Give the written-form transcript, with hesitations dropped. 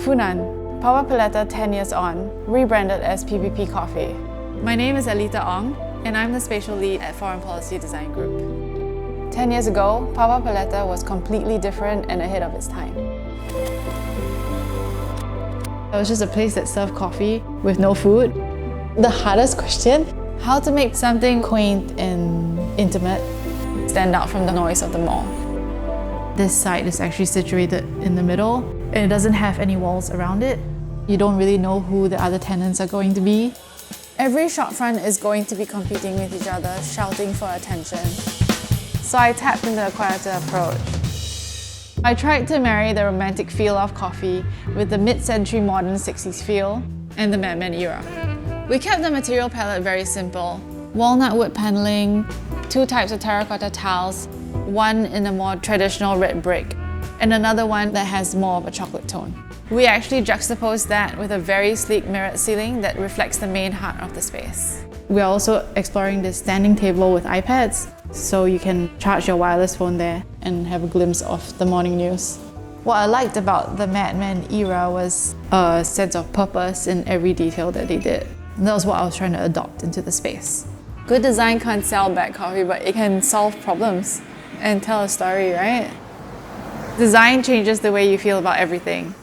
Funan, Power Palheta 10 years on, rebranded as PPP Coffee. My name is Elita Ong, and I'm the spatial lead at Foreign Policy Design Group. 10 years ago, Power Palheta was completely different and ahead of its time. It was just a place that served coffee with no food. The hardest question, how to make something quaint and intimate stand out from the noise of the mall. This site is actually situated in the middle, and it doesn't have any walls around it. You don't really know who the other tenants are going to be. Every shopfront is going to be competing with each other, shouting for attention. So I tapped into a quieter approach. I tried to marry the romantic feel of coffee with the mid-century modern 60s feel and the Mad Men era. We kept the material palette very simple. Walnut wood paneling, 2 types of terracotta tiles, one in a more traditional red brick, and another one that has more of a chocolate tone. We actually juxtaposed that with a very sleek mirrored ceiling that reflects the main heart of the space. We're also exploring this standing table with iPads, so you can charge your wireless phone there and have a glimpse of the morning news. What I liked about the Mad Men era was a sense of purpose in every detail that they did. And that was what I was trying to adopt into the space. Good design can't sell bad coffee, but it can solve problems and tell a story, right? Design changes the way you feel about everything.